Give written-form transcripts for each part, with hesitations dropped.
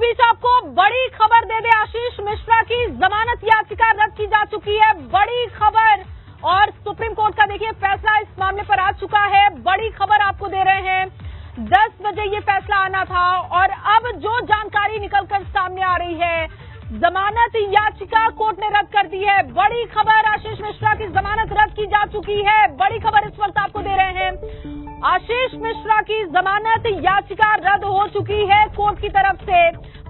बीच आपको बड़ी खबर दे दे, आशीष मिश्रा की जमानत याचिका रद्द की जा चुकी है। बड़ी खबर, और सुप्रीम कोर्ट का देखिए फैसला इस मामले पर आ चुका है। बड़ी खबर आपको दे रहे हैं, 10 बजे ये फैसला आना था और अब जो जानकारी निकलकर सामने आ रही है, जमानत याचिका कोर्ट ने रद्द कर दी है। बड़ी खबर, आशीष मिश्रा की जमानत रद्द की जा चुकी है। बड़ी खबर इस वक्त आपको दे रहे हैं, आशीष मिश्रा की जमानत याचिका रद्द हो चुकी है कोर्ट की तरफ से।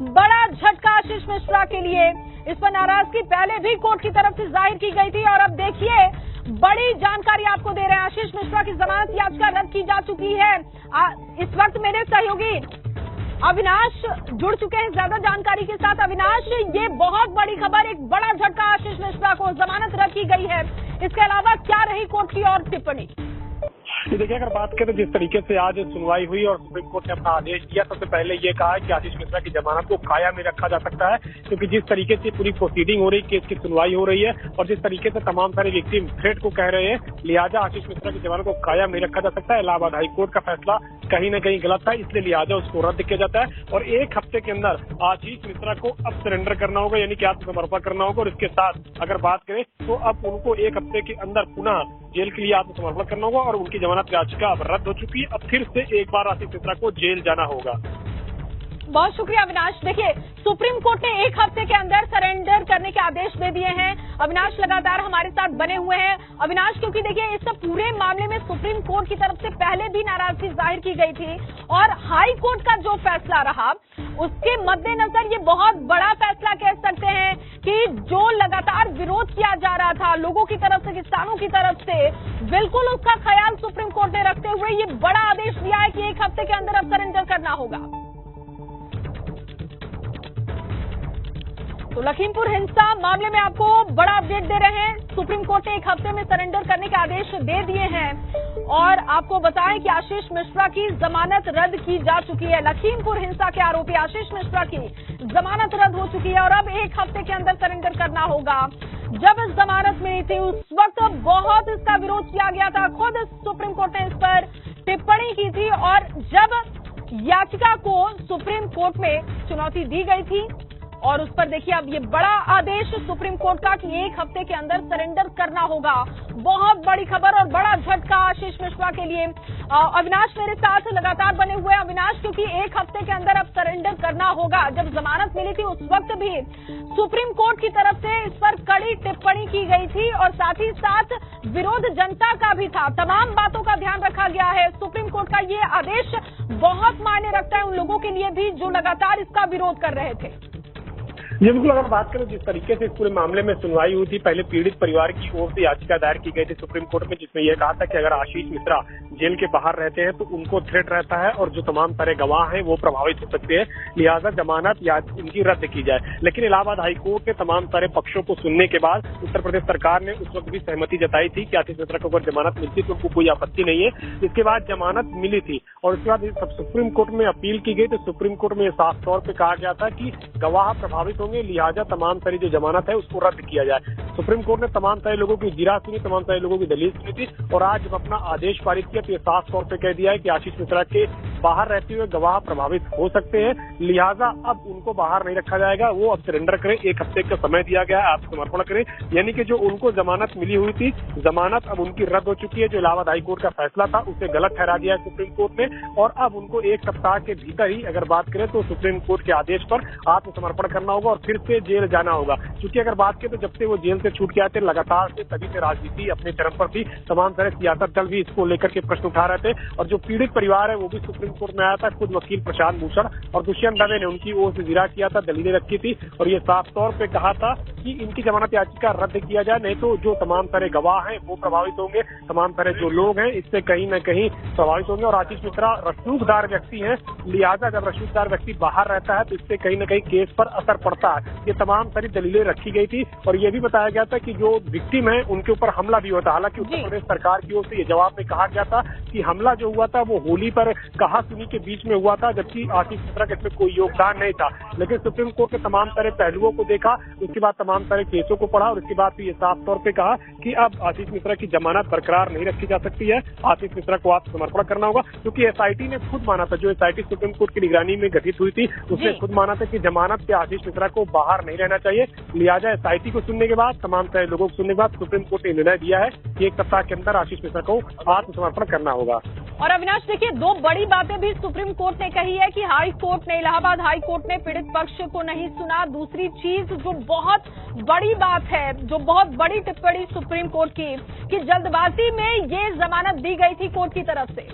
बड़ा झटका आशीष मिश्रा के लिए, इस पर नाराजगी पहले भी कोर्ट की तरफ से जाहिर की गई थी और अब देखिए बड़ी जानकारी आपको दे रहे हैं, आशीष मिश्रा की जमानत याचिका रद्द की जा चुकी है। इस वक्त मेरे सहयोगी अविनाश जुड़ चुके हैं ज्यादा जानकारी के साथ। अविनाश, ये बहुत बड़ी खबर, एक बड़ा झटका आशीष मिश्रा को, जमानत रद्द की गई है। इसके अलावा क्या रही कोर्ट की और टिप्पणी? देखिए, अगर बात करें तो जिस तरीके से आज सुनवाई हुई और सुप्रीम कोर्ट ने अपना आदेश दिया, सबसे पहले ये कहा कि आशीष मिश्रा की जमानत को कायम में रखा जा सकता है, क्योंकि जिस तरीके से पूरी प्रोसीडिंग हो रही, केस की सुनवाई हो रही है और जिस तरीके से तमाम सारे विक्टिम थ्रेट को कह रहे हैं, लिहाजा आशीष मिश्रा की जमानत को कायम में रखा जा सकता है। इलाहाबाद हाईकोर्ट का फैसला कहीं न कहीं गलत था, इसलिए लिहाजा उसको रद्द किया जाता है और 1 हफ्ते के अंदर आशीष मिश्रा को अब सरेंडर करना होगा, यानी कि आत्मसमर्पण करना होगा। और इसके साथ अगर बात करें तो अब उनको 1 हफ्ते के अंदर पुनः जेल के लिए आत्मसमर्पण करना होगा और उनकी जमानत याचिका अब रद्द हो चुकी है। अब फिर से एक बार आशीष मिश्रा को जेल जाना होगा। बहुत शुक्रिया अविनाश। देखिए, सुप्रीम कोर्ट ने 1 हफ्ते के अंदर सरेंडर करने के आदेश दे दिए हैं। अविनाश लगातार हमारे साथ बने हुए हैं। अविनाश, क्योंकि देखिए इस पूरे मामले में सुप्रीम कोर्ट की तरफ से पहले भी नाराजगी जाहिर की गई थी और हाई कोर्ट का जो फैसला रहा, उसके मद्देनजर ये बहुत बड़ा फैसला कह सकते हैं कि जो लगातार विरोध किया जा रहा था लोगों की तरफ से, किसानों की तरफ से, बिल्कुल उसका ख्याल सुप्रीम कोर्ट ने रखते हुए ये बड़ा आदेश दिया है कि 1 हफ्ते के अंदर अब सरेंडर करना होगा। तो लखीमपुर हिंसा मामले में आपको बड़ा अपडेट दे रहे हैं। सुप्रीम कोर्ट ने 1 हफ्ते में सरेंडर करने के आदेश दे दिए हैं और आपको बताएं कि आशीष मिश्रा की जमानत रद्द की जा चुकी है। लखीमपुर हिंसा के आरोपी आशीष मिश्रा की जमानत रद्द हो चुकी है और अब 1 हफ्ते के अंदर सरेंडर करना होगा। जब जमानत मिली थी उस वक्त बहुत इसका विरोध किया गया था, खुद सुप्रीम कोर्ट ने इस पर टिप्पणी की थी और जब याचिका को सुप्रीम कोर्ट में चुनौती दी गई थी और उस पर देखिए अब ये बड़ा आदेश सुप्रीम कोर्ट का कि 1 हफ्ते के अंदर सरेंडर करना होगा। बहुत बड़ी खबर और बड़ा झटका आशीष मिश्रा के लिए। अविनाश मेरे साथ लगातार बने हुए। अविनाश, क्योंकि 1 हफ्ते के अंदर अब सरेंडर करना होगा, जब जमानत मिली थी उस वक्त भी सुप्रीम कोर्ट की तरफ से इस पर कड़ी टिप्पणी की गई थी और साथ ही साथ विरोध जनता का भी था। तमाम बातों का ध्यान रखा गया है। सुप्रीम कोर्ट का ये आदेश बहुत मायने रखता है उन लोगों के लिए भी जो लगातार इसका विरोध कर रहे थे। ये बिल्कुल, अगर बात करें जिस तरीके से इस पूरे मामले में सुनवाई हुई थी, पहले पीड़ित परिवार की ओर से याचिका दायर की गई थी सुप्रीम कोर्ट में, जिसमें यह कहा था कि अगर आशीष मिश्रा जेल के बाहर रहते हैं तो उनको थ्रेट रहता है और जो तमाम सारे गवाह हैं वो प्रभावित हो सकते हैं, लिहाजा जमानत या इनकी रद्द की जाए। लेकिन इलाहाबाद हाईकोर्ट ने तमाम सारे पक्षों को सुनने के बाद उत्तर प्रदेश सरकार ने उस वक्त भी सहमति जताई थी कि आशीष मिश्रा को अगर जमानत मिलती तो उनको कोई आपत्ति नहीं है। इसके बाद जमानत मिली थी और उसके बाद सुप्रीम कोर्ट में अपील की गई तो सुप्रीम कोर्ट में साफ तौर पर कहा गया था कि गवाह प्रभावित होंगे, लिहाजा तमाम सारी जो जमानत है उसको रद्द किया जाए। सुप्रीम कोर्ट ने तमाम सारे लोगों की जिरा सुनी, तमाम सारे लोगों की दलील सुनी थी और आज जब अपना आदेश पारित किया तो ये साफ तौर पे कह दिया है कि आशीष मिश्रा के बाहर रहते हुए गवाह प्रभावित हो सकते हैं, लिहाजा अब उनको बाहर नहीं रखा जाएगा, वो अब सरेंडर करें। 1 हफ्ते का समय दिया गया है, आत्मसमर्पण करें, यानी कि जो उनको जमानत मिली हुई थी, जमानत अब उनकी रद्द हो चुकी है। जो इलाहाबाद हाईकोर्ट का फैसला था उसे गलत ठहरा दिया है सुप्रीम कोर्ट ने और अब उनको 1 सप्ताह के भीतर ही अगर बात करें तो सुप्रीम कोर्ट के आदेश पर आत्मसमर्पण करना होगा और फिर से जेल जाना होगा। क्योंकि अगर बात करें तो जब से वो जेल से छूट के आए थे लगातार से तभी से राजनीति अपने चरम पर थी, तमाम सारे सियासत दल भी इसको लेकर के प्रश्न उठा रहे थे और जो पीड़ित परिवार है वो भी सुप्रीम कोर्ट में आया था। खुद वकील प्रशांत भूषण और दुष्यंत दवे ने उनकी ओर से जिरा किया था, दलीलें रखी थी और ये साफ तौर पे कहा था कि इनकी जमानत याचिका रद्द किया जाए, नहीं तो जो तमाम सारे गवाह हैं वो प्रभावित होंगे, तमाम सारे जो लोग हैं इससे कहीं न कहीं प्रभावित होंगे और आशीष मिश्रा रसूखदार व्यक्ति हैं, लिहाजा जब रसूखदार व्यक्ति बाहर रहता है तो इससे कहीं न कहीं केस पर असर पड़ता है। ये तमाम सारी दलीलें रखी गई थी और ये भी बताया गया था कि जो विक्टिम है उनके ऊपर हमला भी हुआ था। हालांकि उत्तर प्रदेश सरकार की ओर से ये जवाब में कहा गया था कि हमला जो हुआ था वो होली पर कहा सुनी के बीच में हुआ था, जबकि आशीष मिश्रा का इसमें कोई योगदान नहीं था। लेकिन सुप्रीम कोर्ट ने तमाम तरह पहलुओं को देखा, उसके बाद तमाम तरह केसों को पढ़ा और उसके बाद ये साफ तौर पे कहा कि अब आशीष मिश्रा की जमानत बरकरार नहीं रखी जा सकती है। आशीष मिश्रा को आत्मसमर्पण करना होगा, क्योंकि एसआईटी ने खुद माना था, जो एसआईटी सुप्रीम कोर्ट की निगरानी में गठित हुई थी, उसने खुद माना था कि जमानत पे आशीष मिश्रा को बाहर नहीं रहना चाहिए। लिहाजा एसआईटी को सुनने के बाद, तमाम तरह लोगों को सुनने के बाद सुप्रीम कोर्ट ने निर्णय दिया है कि 1 सप्ताह के अंदर आशीष मिश्रा को आत्मसमर्पण करना होगा। और अविनाश देखिए, 2 बड़ी बातें भी सुप्रीम कोर्ट ने कही है कि हाई कोर्ट ने, इलाहाबाद हाई कोर्ट ने पीड़ित पक्ष को नहीं सुना। दूसरी चीज जो बहुत बड़ी बात है, जो बहुत बड़ी टिप्पणी सुप्रीम कोर्ट की, कि जल्दबाजी में ये जमानत दी गई थी कोर्ट की तरफ से।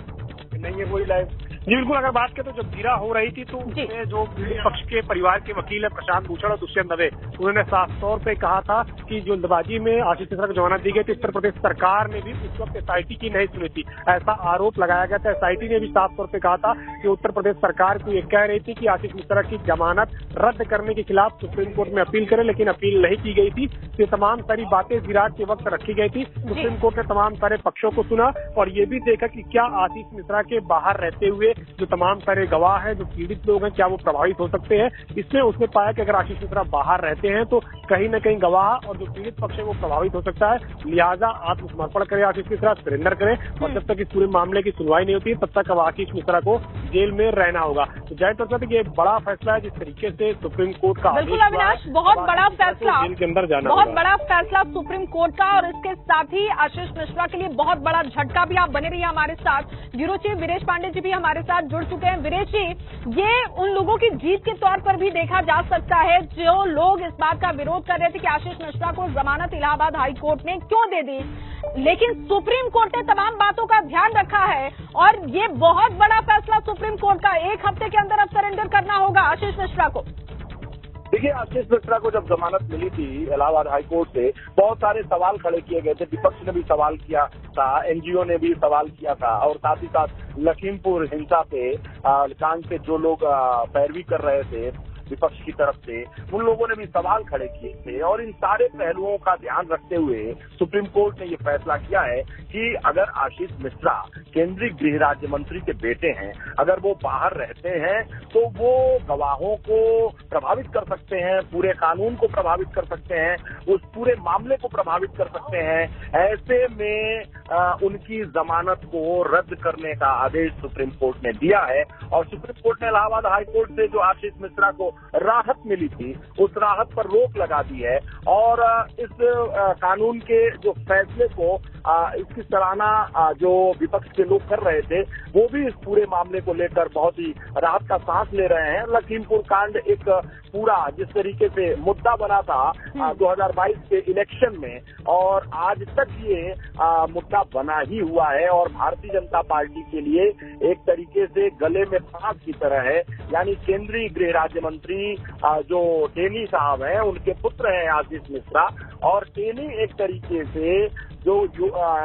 नहीं है वही लाइव जी बिल्कुल। अगर बात करें तो जब गिरा हो रही थी तो उसमें जो पीड़ित पक्ष के परिवार के वकील है प्रशांत भूषण और दुष्यंत दवे, उन्होंने साफ तौर पे कहा था कि जल्दबाजी में आशीष मिश्रा को जमानत दी गई थी। उत्तर प्रदेश सरकार ने भी उस वक्त एसआईटी की नहीं सुनी थी, ऐसा आरोप लगाया गया था। एसआईटी ने भी साफ तौर पे कहा था कि उत्तर प्रदेश सरकार को ये कह रही थी कि आशीष मिश्रा की जमानत रद्द करने के खिलाफ सुप्रीम कोर्ट में अपील करें, लेकिन अपील नहीं की गई थी। ये तमाम सारी बातें विराट के वक्त रखी गई थी। सुप्रीम कोर्ट ने तमाम सारे पक्षों को सुना और ये भी देखा कि क्या आशीष मिश्रा के बाहर रहते हुए जो तमाम सारे गवाह हैं, जो पीड़ित लोग हैं, क्या वो प्रभावित हो सकते हैं। इसमें उसने पाया कि अगर आशीष मिश्रा बाहर रहते हैं तो कहीं न कहीं गवाह और जो पीड़ित पक्ष है वो प्रभावित हो सकता है। लिहाजा आत्मसमर्पण करे आशीष मिश्रा, सरेंडर करें, और जब तक इस पूरे मामले की सुनवाई नहीं होती तब तक अब आशीष मिश्रा को जेल में रहना होगा। तो जाहिर तौर पर ये बड़ा फैसला है, जिस तरीके से सुप्रीम कोर्ट का बिल्कुल अविनाश, बहुत बड़ा फैसला, जेल के अंदर जाना, बहुत बड़ा फैसला सुप्रीम कोर्ट का। और इसके साथ ही आशीष मिश्रा के लिए बहुत बड़ा झटका भी। आप बने रहिए हमारे साथ, ब्यूरो चीफ वीरेश पांडे जी भी हमारे साथ जुड़ चुके हैं। वीरेश जी, ये उन लोगों की जीत के तौर पर भी देखा जा सकता है जो लोग इस बात का विरोध कर रहे थे कि आशीष मिश्रा को जमानत इलाहाबाद हाई कोर्ट ने क्यों दे दी, लेकिन सुप्रीम कोर्ट ने तमाम बातों का ध्यान रखा है और ये बहुत बड़ा फैसला सुप्रीम कोर्ट का। 1 हफ्ते के अंदर अब सरेंडर करना होगा आशीष मिश्रा को। देखिए, आशीष मिश्रा को जब जमानत मिली थी इलाहाबाद हाई कोर्ट से, बहुत सारे सवाल खड़े किए गए थे। विपक्ष ने भी सवाल किया था, एनजीओ ने भी सवाल किया था, और साथ ही साथ लखीमपुर हिंसा पे कांड से जो लोग पैरवी कर रहे थे विपक्ष की तरफ से, उन लोगों ने भी सवाल खड़े किए थे। और इन सारे पहलुओं का ध्यान रखते हुए सुप्रीम कोर्ट ने ये फैसला किया है कि अगर आशीष मिश्रा केंद्रीय गृह राज्य मंत्री के बेटे हैं, अगर वो बाहर रहते हैं तो वो गवाहों को प्रभावित कर सकते हैं, पूरे कानून को प्रभावित कर सकते हैं, उस पूरे मामले को प्रभावित कर सकते हैं। ऐसे में उनकी जमानत को रद्द करने का आदेश सुप्रीम कोर्ट ने दिया है। और सुप्रीम कोर्ट ने इलाहाबाद हाई कोर्ट से जो आशीष मिश्रा को राहत मिली थी, उस राहत पर रोक लगा दी है। और इस कानून के जो फैसले को इसकी सराहना जो विपक्ष के लोग कर रहे थे, वो भी इस पूरे मामले को लेकर बहुत ही राहत का सांस ले रहे हैं। लखीमपुर कांड एक पूरा जिस तरीके से मुद्दा बना था 2022 के इलेक्शन में, और आज तक ये मुद्दा बना ही हुआ है और भारतीय जनता पार्टी के लिए एक तरीके से गले में फांस की तरह है। यानी केंद्रीय गृह राज्य मंत्री जो टेनी साहब हैं, उनके पुत्र हैं आशीष मिश्रा, और टेनी एक तरीके से जो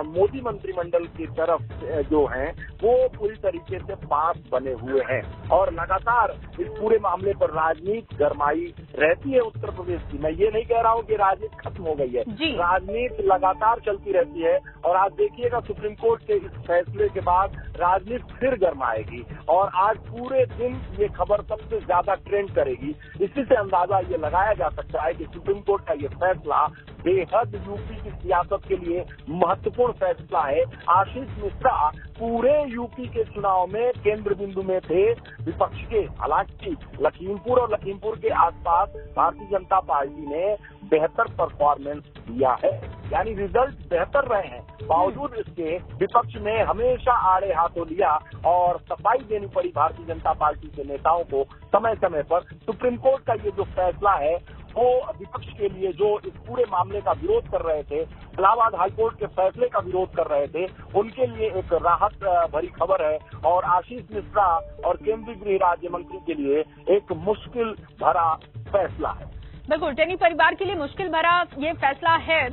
मोदी मंत्रिमंडल की तरफ जो हैं वो पूरी तरीके से पास बने हुए हैं। और लगातार इस पूरे मामले पर राजनीति गरमाई रहती है उत्तर प्रदेश की। मैं ये नहीं कह रहा हूँ कि राजनीति खत्म हो गई है, राजनीति लगातार चलती रहती है। और आज देखिएगा सुप्रीम कोर्ट के इस फैसले के बाद राजनीति फिर गरमाएगी और आज पूरे दिन ये खबर सबसे ज्यादा ट्रेंड करेगी। इसी से अंदाजा ये लगाया जा सकता है कि सुप्रीम कोर्ट का ये फैसला बेहद यूपी की सियासत के लिए महत्वपूर्ण फैसला है। आशीष मिश्रा पूरे यूपी के चुनाव में केंद्र बिंदु में थे विपक्ष के। हालांकि लखीमपुर और लखीमपुर के आसपास भारतीय जनता पार्टी ने बेहतर परफॉर्मेंस दिया है, यानी रिजल्ट बेहतर रहे हैं। बावजूद इसके विपक्ष ने हमेशा आड़े हाथों लिया और सफाई देनी पड़ी भारतीय जनता पार्टी के नेताओं को समय समय पर। सुप्रीम कोर्ट का ये जो फैसला है वो विपक्ष के लिए जो इस पूरे मामले का विरोध कर रहे थे, इलाहाबाद हाईकोर्ट के फैसले का विरोध कर रहे थे, उनके लिए एक राहत भरी खबर है। और आशीष मिश्रा और केंद्रीय गृह राज्य मंत्री के लिए एक मुश्किल भरा फैसला है। बिल्कुल, टेनी परिवार के लिए मुश्किल भरा ये फैसला है,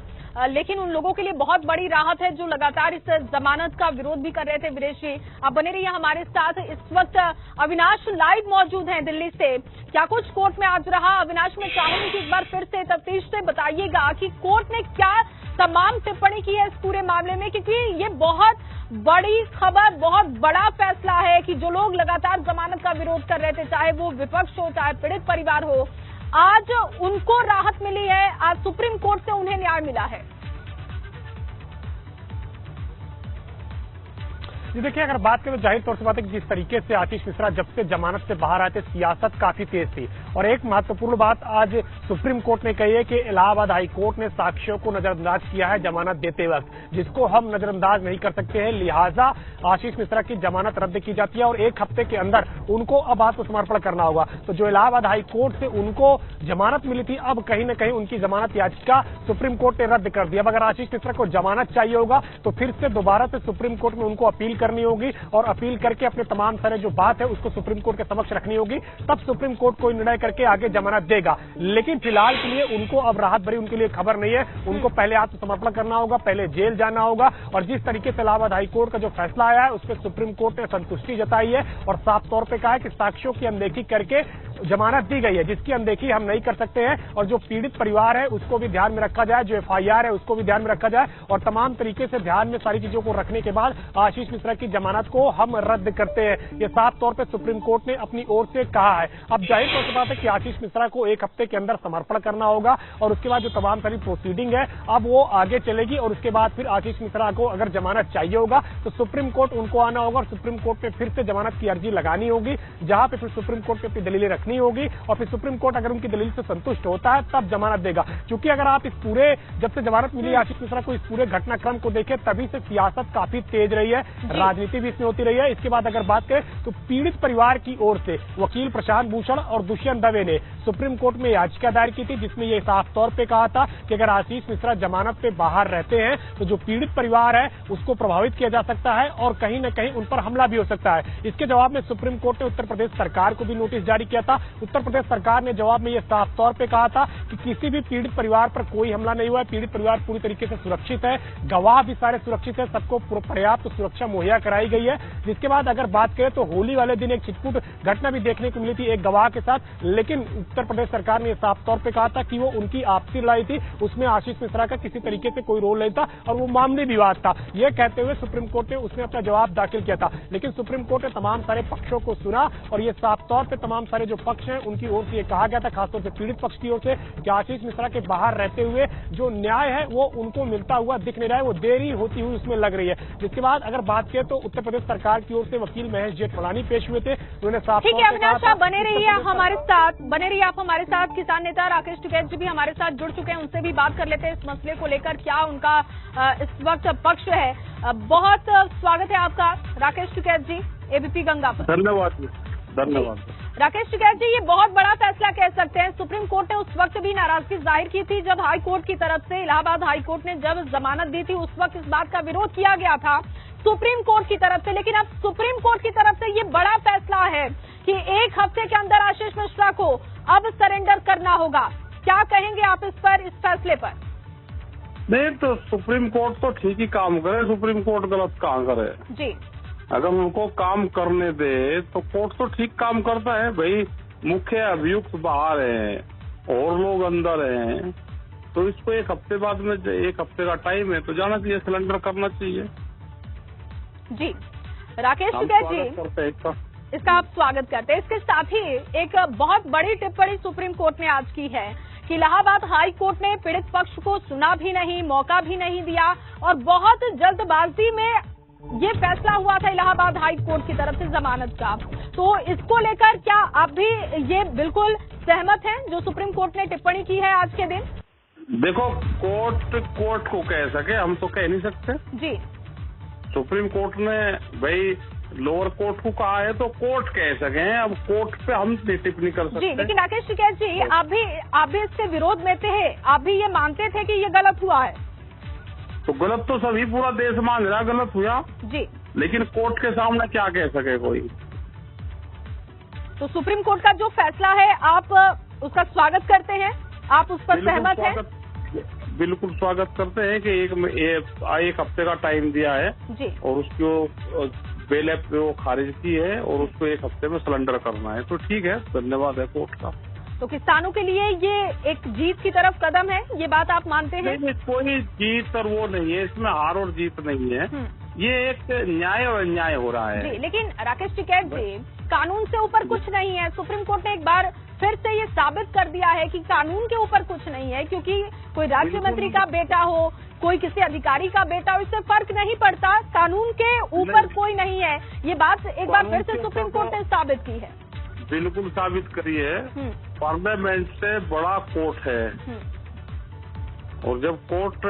लेकिन उन लोगों के लिए बहुत बड़ी राहत है जो लगातार इस जमानत का विरोध भी कर रहे थे। वीरेश जी, आप बने रहिए हमारे साथ। इस वक्त अविनाश लाइव मौजूद हैं दिल्ली से। क्या कुछ कोर्ट में आज रहा? अविनाश, मैं चाहूंगी कि एक बार फिर से तफ्तीश से बताइएगा कि कोर्ट ने क्या तमाम टिप्पणी की है इस पूरे मामले में, क्योंकि ये बहुत बड़ी खबर, बहुत बड़ा फैसला है कि जो लोग लगातार जमानत का विरोध कर रहे थे, चाहे वो विपक्ष हो, चाहे पीड़ित परिवार हो, आज उनको राहत मिली है। आज सुप्रीम कोर्ट से उन्हें न्याय मिला है। जी देखिए, अगर बात करें तो जाहिर तौर से बात है कि जिस तरीके से आशीष मिश्रा जब से जमानत से बाहर आए थे, सियासत काफी तेज थी। और एक महत्वपूर्ण बात आज सुप्रीम कोर्ट ने कही है कि इलाहाबाद हाई कोर्ट ने साक्ष्यों को नजरअंदाज किया है जमानत देते वक्त, जिसको हम नजरअंदाज नहीं कर सकते हैं। लिहाजा आशीष मिश्रा की जमानत रद्द की जाती है और 1 हफ्ते के अंदर उनको अब आत्मसमर्पण करना होगा। तो जो इलाहाबाद हाई कोर्ट से उनको जमानत मिली थी, अब कहीं न कहीं उनकी जमानत याचिका सुप्रीम कोर्ट ने रद्द कर दी। अब अगर आशीष मिश्रा को जमानत चाहिए होगा तो फिर से दोबारा से सुप्रीम कोर्ट में उनको अपील करनी होगी और अपील करके अपने तमाम सारे जो बात है उसको सुप्रीम कोर्ट के समक्ष रखनी होगी। तब सुप्रीम कोर्ट कोई निर्णय करके आगे जमानत देगा। लेकिन फिलहाल के लिए उनको अब राहत भरी उनके लिए खबर नहीं है। उनको पहले आत्मसमर्पण करना होगा, पहले जेल जाना होगा। और जिस तरीके से इलाहाबाद हाई कोर्ट का जो फैसला आया है उस पर सुप्रीम कोर्ट ने संतुष्टि जताई है और साफ तौर पर कहा है कि साक्ष्यों की अनदेखी करके जमानत दी गई है, जिसकी अनदेखी हम नहीं कर सकते हैं। और जो पीड़ित परिवार है उसको भी ध्यान में रखा जाए, जो एफआईआर है उसको भी ध्यान में रखा जाए और तमाम तरीके से ध्यान में सारी चीजों को रखने के बाद आशीष मिश्रा की जमानत को हम रद्द करते हैं। ये साफ तौर पे सुप्रीम कोर्ट ने अपनी ओर से कहा है। अब जाहिर तौर से बात है कि आशीष मिश्रा को 1 हफ्ते के अंदर समर्पण करना होगा और उसके बाद जो तमाम सारी प्रोसीडिंग है अब वो आगे चलेगी। और उसके बाद फिर आशीष मिश्रा को अगर जमानत चाहिए होगा तो सुप्रीम कोर्ट उनको आना होगा और सुप्रीम कोर्ट में फिर से जमानत की अर्जी लगानी होगी, जहां पे फिर सुप्रीम कोर्ट पे अपनी दलीलें रखनी होगी और फिर सुप्रीम कोर्ट अगर उनकी दलील से संतुष्ट होता है तब जमानत देगा। क्योंकि अगर आप इस पूरे जब से जमानत मिली आशीष मिश्रा को, इस पूरे घटनाक्रम को देखें, तभी से सियासत काफी तेज रही है, राजनीति भी इसमें होती रही है। इसके बाद अगर बात करें तो पीड़ित परिवार की ओर से वकील प्रशांत भूषण और दुष्यंत दवे ने सुप्रीम कोर्ट में याचिका दायर की थी, जिसमें यह साफ तौर पे कहा था कि अगर आशीष मिश्रा जमानत पे बाहर रहते हैं तो जो पीड़ित परिवार है उसको प्रभावित किया जा सकता है और कहीं न कहीं उन पर हमला भी हो सकता है। इसके जवाब में सुप्रीम कोर्ट ने उत्तर प्रदेश सरकार को भी नोटिस जारी किया था। उत्तर प्रदेश सरकार ने जवाब में यह साफ तौर पे कहा था कि किसी भी पीड़ित परिवार पर कोई हमला नहीं हुआ है, पीड़ित परिवार पूरी तरीके से सुरक्षित है, गवाह भी सारे सुरक्षित है, सबको पर्याप्त सुरक्षा मुहैया कराई गई है। जिसके बाद अगर बात करें तो होली वाले दिन एक छिटपुट घटना भी देखने को मिली थी एक गवाह के साथ, लेकिन उत्तर प्रदेश सरकार ने साफ तौर पे कहा था कि वो उनकी आपसी लड़ाई थी, उसमें आशीष मिश्रा का किसी तरीके से कोई रोल नहीं था और वो मामूली विवाद था। यह कहते हुए सुप्रीम कोर्ट ने उसमें अपना जवाब दाखिल किया था। लेकिन सुप्रीम कोर्ट ने तमाम सारे पक्षों को सुना और ये साफ तौर पे तमाम सारे जो पक्ष हैं उनकी ओर से ये कहा गया था, खासतौर से पीड़ित पक्ष की ओर से, कि आशीष मिश्रा के बाहर रहते हुए जो न्याय है वो उनको मिलता हुआ दिख नहीं रहा है, वो देरी होती हुई उसमें लग रही है। जिसके बाद अगर बात करें तो उत्तर प्रदेश सरकार की ओर से वकील महेश जेठमलानी पेश हुए थे, उन्होंने साफ ठीक है अविनाश, आप बने रहिए हमारे साथ। किसान नेता राकेश टिकैत जी भी हमारे साथ जुड़ चुके हैं, उनसे भी बात कर लेते हैं इस मसले को लेकर, क्या उनका इस वक्त पक्ष है। बहुत स्वागत है आपका राकेश टिकैत जी एबीपी गंगा पर। धन्यवाद। राकेश टिकैत जी, ये बहुत बड़ा फैसला कह सकते हैं। सुप्रीम कोर्ट ने उस वक्त भी नाराजगी जाहिर की थी जब हाई कोर्ट की तरफ से, इलाहाबाद हाई कोर्ट ने जब जमानत दी थी, उस वक्त इस बात का विरोध किया गया था सुप्रीम कोर्ट की तरफ से। लेकिन अब सुप्रीम कोर्ट की तरफ से ये बड़ा फैसला है कि 1 हफ्ते के अंदर आशीष मिश्रा को अब सरेंडर करना होगा। क्या कहेंगे आप इस पर, इस फैसले पर? नहीं तो सुप्रीम कोर्ट तो ठीक ही काम करे, सुप्रीम कोर्ट गलत काम करे जी। अगर उनको काम करने दे तो कोर्ट तो ठीक काम करता है। भाई मुख्य अभियुक्त बाहर हैं और लोग अंदर हैं, तो इसको 1 हफ्ते बाद में, 1 हफ्ते का टाइम है तो जाना चाहिए, सिलेंडर करना चाहिए। जी राकेश टिकैत जी, इसका आप स्वागत करते हैं। इसके साथ ही एक बहुत बड़ी टिप्पणी सुप्रीम कोर्ट ने आज की है कि इलाहाबाद हाई कोर्ट ने पीड़ित पक्ष को सुना भी नहीं, मौका भी नहीं दिया और बहुत जल्दबाजी में ये फैसला हुआ था इलाहाबाद हाई कोर्ट की तरफ से जमानत का। तो इसको लेकर क्या आप भी ये बिल्कुल सहमत हैं जो सुप्रीम कोर्ट ने टिप्पणी की है आज के दिन? देखो, कोर्ट को कह सके, हम तो कह नहीं सकते जी। सुप्रीम कोर्ट ने भाई लोअर कोर्ट को कहा है तो कोर्ट कह सके, अब कोर्ट पे हम टिप्पणी कर सकते जी। लेकिन राकेश टिकैत जी, आप भी इसके विरोध में थे, आप भी ये मानते थे कि ये गलत हुआ है? तो गलत तो सभी पूरा देश मान रहा गलत हुआ जी, लेकिन कोर्ट के सामने क्या कह सके कोई। तो सुप्रीम कोर्ट का जो फैसला है आप उसका स्वागत करते हैं, आप उस पर सहमत हैं? बिल्कुल स्वागत करते हैं कि एक हफ्ते का टाइम दिया है जी और उसको बेल पे वो खारिज की है और उसको 1 हफ्ते में सिलेंडर करना है, तो ठीक है, धन्यवाद है कोर्ट का। तो किसानों के लिए ये एक जीत की तरफ कदम है, ये बात आप मानते हैं? नहीं, कोई जीत और वो नहीं है, इसमें हार और जीत नहीं है, ये एक न्याय और अन्याय हो रहा है। जी, लेकिन राकेश टिकैत जी, कानून से ऊपर कुछ नहीं है। सुप्रीम कोर्ट ने एक बार फिर से ये साबित कर दिया है कि कानून के ऊपर कुछ नहीं है, क्योंकि कोई राज्य मंत्री का बेटा हो, कोई किसी अधिकारी का बेटा हो, इससे फर्क नहीं पड़ता, कानून के ऊपर कोई नहीं है। ये बात एक बार फिर से सुप्रीम कोर्ट ने साबित की है। बिल्कुल साबित करी है। पार्लियामेंट से बड़ा कोर्ट है, और जब कोर्ट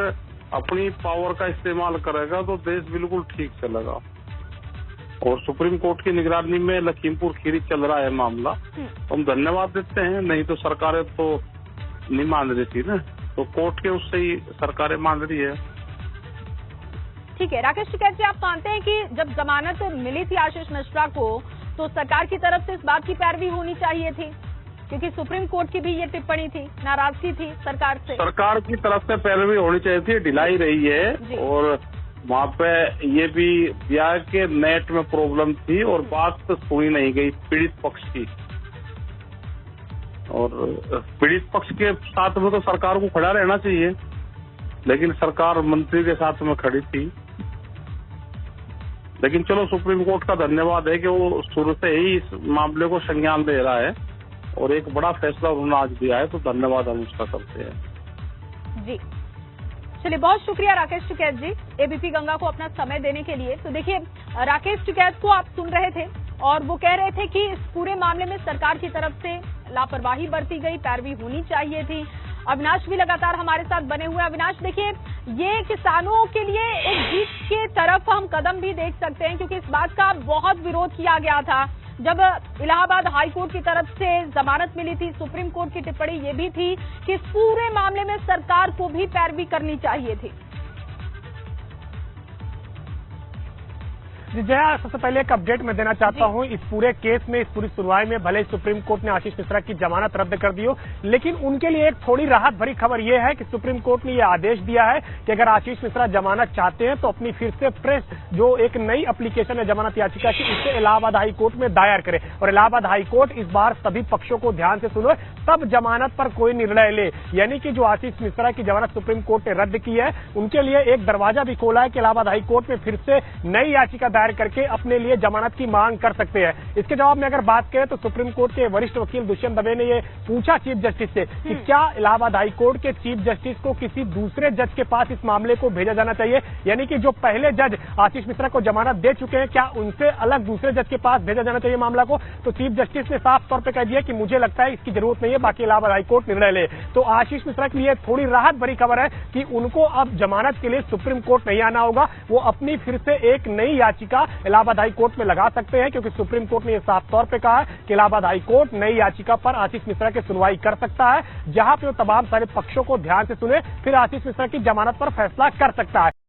अपनी पावर का इस्तेमाल करेगा तो देश बिल्कुल ठीक चलेगा। और सुप्रीम कोर्ट की निगरानी में लखीमपुर खीरी चल रहा है मामला, तो हम धन्यवाद देते हैं। नहीं तो सरकारें तो नहीं मान रही थी ना, तो कोर्ट के उससे ही सरकारें मान रही है। ठीक है राकेश टिकैत जी, आप मानते हैं कि जब जमानत मिली थी आशीष मिश्रा को, तो सरकार की तरफ से इस बात की पैरवी होनी चाहिए थी, क्योंकि सुप्रीम कोर्ट की भी ये टिप्पणी थी, नाराजगी थी सरकार से। सरकार की तरफ से पैरवी होनी चाहिए थी, ढिलाई रही है। और वहाँ पे ये भी दिया के नेट में प्रॉब्लम थी और बात तो सुनी नहीं गई पीड़ित पक्ष की। और पीड़ित पक्ष के साथ में तो सरकार को खड़ा रहना चाहिए, लेकिन सरकार मंत्री के साथ में खड़ी थी। लेकिन चलो, सुप्रीम कोर्ट का धन्यवाद है कि वो शुरू से ही इस मामले को संज्ञान ले रहा है और एक बड़ा फैसला उन्होंने आज दिया है, तो धन्यवाद हम उसका करते हैं। जी चलिए, बहुत शुक्रिया राकेश टिकैत जी, एबीपी गंगा को अपना समय देने के लिए। तो देखिए, राकेश टिकैत को आप सुन रहे थे और वो कह रहे थे कि इस पूरे मामले में सरकार की तरफ से लापरवाही बरती गई, पैरवी होनी चाहिए थी। अविनाश भी लगातार हमारे साथ बने हुए। अविनाश, देखिए, ये किसानों के लिए एक जीत के तरफ हम कदम भी देख सकते हैं, क्योंकि इस बात का बहुत विरोध किया गया था जब इलाहाबाद हाईकोर्ट की तरफ से जमानत मिली थी। सुप्रीम कोर्ट की टिप्पणी ये भी थी कि इस पूरे मामले में सरकार को भी पैरवी करनी चाहिए थी। जी जया, सबसे पहले एक अपडेट मैं देना चाहता हूं। इस पूरे केस में, इस पूरी सुनवाई में भले सुप्रीम कोर्ट ने आशीष मिश्रा की जमानत रद्द कर दी हो, लेकिन उनके लिए एक थोड़ी राहत भरी खबर यह है कि सुप्रीम कोर्ट ने यह आदेश दिया है कि अगर आशीष मिश्रा जमानत चाहते हैं तो अपनी फिर से फ्रेश जो एक नई एप्लीकेशन है जमानत याचिका की, इसे इलाहाबाद हाईकोर्ट में दायर करे। और इलाहाबाद हाईकोर्ट इस बार सभी पक्षों को ध्यान से सुनो, तब जमानत पर कोई निर्णय ले। यानी कि जो आशीष मिश्रा की जमानत सुप्रीम कोर्ट ने रद्द की है, उनके लिए एक दरवाजा भी खोला है कि इलाहाबाद हाईकोर्ट में फिर से नई याचिका दायर करके अपने लिए जमानत की मांग कर सकते हैं। इसके जवाब में अगर बात करें तो सुप्रीम कोर्ट के वरिष्ठ वकील दुष्यंत दवे ने ये पूछा चीफ जस्टिस से कि क्या इलाहाबाद हाईकोर्ट के चीफ जस्टिस को किसी दूसरे जज के पास इस मामले को भेजा जाना चाहिए, यानी कि जो पहले जज आशीष मिश्रा को जमानत दे चुके हैं, क्या उनसे अलग दूसरे जज के पास भेजा जाना चाहिए मामला को। तो चीफ जस्टिस ने साफ तौर पर कह दिया कि मुझे लगता है इसकी जरूरत नहीं है, बाकी इलाहाबाद हाईकोर्ट निर्णय ले। तो आशीष मिश्रा के लिए थोड़ी राहत भरी खबर है कि उनको अब जमानत के लिए सुप्रीम कोर्ट नहीं आना होगा, वो अपनी फिर से एक नई याचिका इलाहाबाद हाईकोर्ट में लगा सकते हैं, क्योंकि सुप्रीम कोर्ट ने यह साफ तौर पे कहा है कि इलाहाबाद हाईकोर्ट नई याचिका पर आशीष मिश्रा की सुनवाई कर सकता है, जहां पे वो तमाम सारे पक्षों को ध्यान से सुने, फिर आशीष मिश्रा की जमानत पर फैसला कर सकता है।